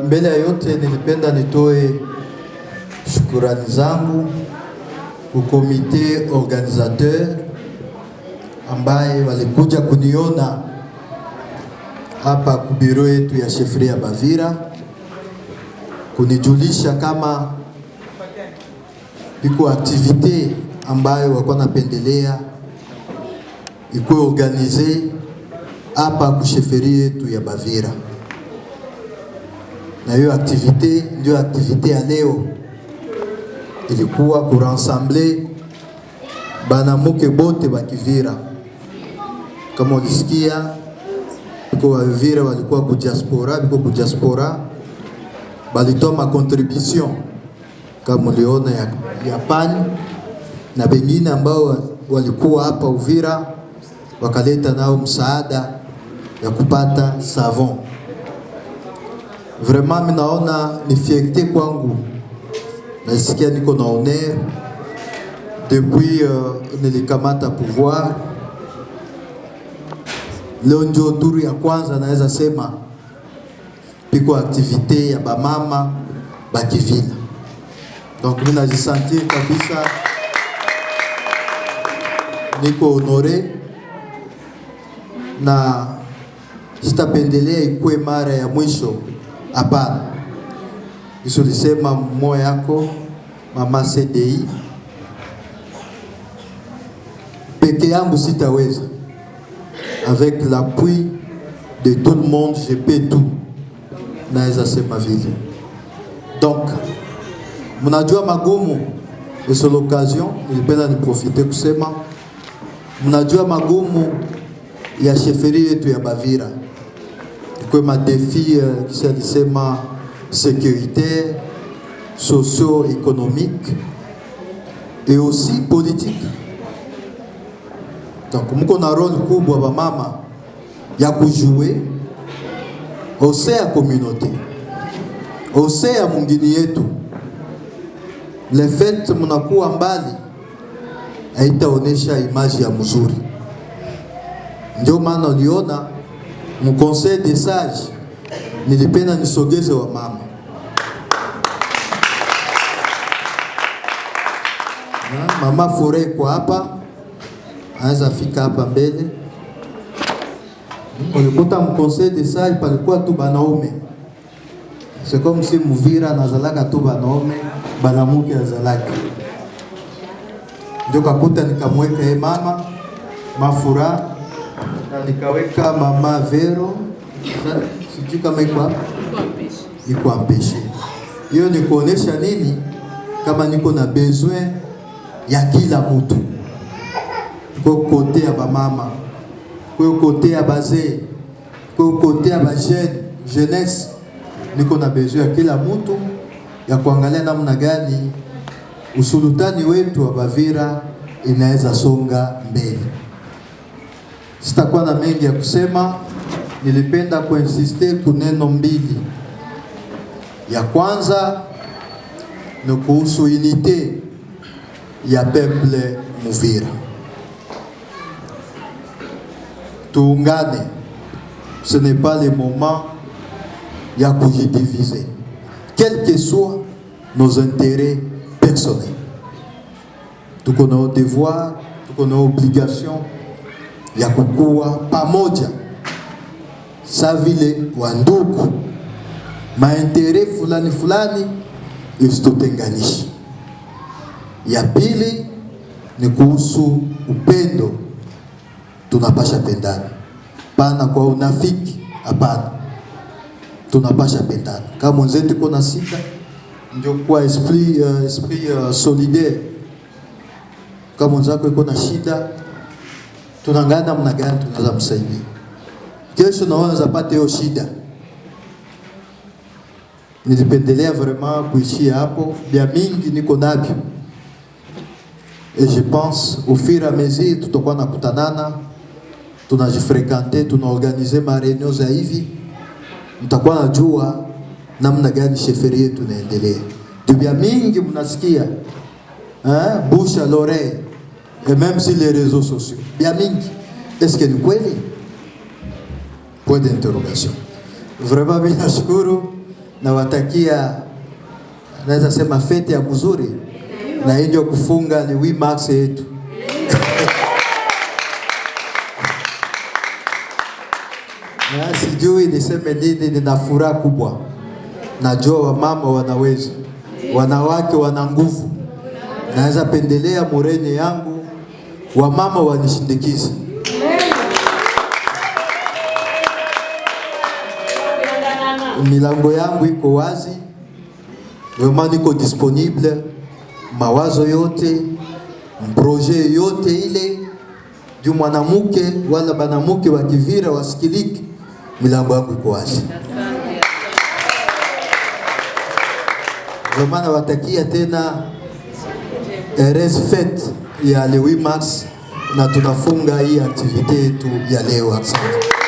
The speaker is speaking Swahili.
Mbele ya yote nilipenda nitoe shukurani zangu kwa komite organisateur ambaye walikuja kuniona hapa kubiro yetu ya Shefria Bavira, kunijulisha kama iko activite ambayo wako napendelea ikuwe organize hapa kusheferi yetu ya Bavira. Na hiyo activite ndio activite ya leo, ilikuwa kuransamble banamuke bote bakivira. Kama ulisikia iko Bavira walikuwa ku diaspora, balitoa ma contribution kama uliona ya pani, na wengine ambao walikuwa hapa Uvira wakaleta nao msaada ya kupata savon. Vraiment minaona ni fierté kwangu, nasikia niko na honneur depuis nilikamata pouvoir. Leo ndio turu ya kwanza naweza sema piko activité ya bamama bakivila. Donc mimi najisentir kabisa niko honoré, na sitapendelea ikuwe mara ya mwisho. Hapana, hizo lisema moyo yako mama CDI peke yangu sitaweza. Avec l'appui de tout le monde, je peux tout. Naweza sema vile. Donc mnajua magumu, et c'est l'occasion nilipenda niprofite kusema mnajua magumu ya sheferi yetu ya Bavira. Kwa ma défi kisha lisema sécuritaire, socio-économique et aussi politique. Donc mko na role kubwa ba mama ya kujouer au sein ya communauté, au sein ya mungini yetu. Le fait mnakuwa mbali haitaonesha image ya mzuri. Ndio maana uliona mu conseil des sages nilipenda nisogeze wa mama. Mama Fore kwa hapa, anaweza fika hapa mbele. Ulikuta mu conseil des sages palikuwa tu banaume. C'est comme si Muvira nazalaka tu banaume, banamuke azalaka. Ndio kakuta nikamweka mama Mafura, na nikaweka mama Vero, sijui kama iko ampeshe. Hiyo ni kuonesha nini? Kama niko na besoin ya kila mtu. Kwa kote ya bamama, kwa kote ya bazee, kwa kote ya jeunesse, niko na besoin ya kila mtu ya kuangalia namna gani usultani wetu wa Bavira inaweza songa mbele. Sitakuwa na mengi ya kusema, nilipenda kuinsister kuneno mbili. Ya kwanza ni kuhusu unité ya peuple Muvira. Tuungane, ce n'est pas le moment ya kujidiviser, quels que soient nos intérêts personnels. Tuko na devoir, tuko na obligation ya kukua pamoja sa vile wandugu. Maentere fulani fulani isitutenganishi. Ya pili ni kuhusu upendo. Tunapasha pendana, pana kwa unafiki, hapana. Tunapasha pendana. Kama mwenzetu kuna sita, ndio kwa esprit solidaire. Kama mwenzako yuko na shida, tunangana mna gani tunaweza msaidia. Kesho na wanaweza pata hiyo shida. Nilipendelea vraiment kuishia hapo. Bia mingi niko navyo. Et je pense au fur et à mesure tutakuwa nakutanana, tunajifrequenter, tunaorganiser ma réunion za hivi, mtakuwa najua namna gani sheferi yetu inaendelea. Bia mingi mnasikia bouche à l'oreille, et même sur les réseaux sociaux. Bia mingi, est-ce que ni kweli? Point d'interrogation. Vraiment bila shukuru. na watakia, naweza sema fete ya mzuri, na hiyo kufunga ni Wimax yetu. Na sijui niseme nini, nina furaha kubwa. Najua wamama wanaweza, wanawake wana nguvu. Naweza pendelea morene yangu wamama wanishindikize. Milango yangu iko wazi, vraiment niko disponible. Mawazo yote, projet yote ile, juu mwanamke wala banamuke wa Kivira wasikiliki, milango yangu iko wazi. Vraiment nawatakia tena heureuse fête ya le 8 mars, na tunafunga hii activité yetu ya leo. Asante.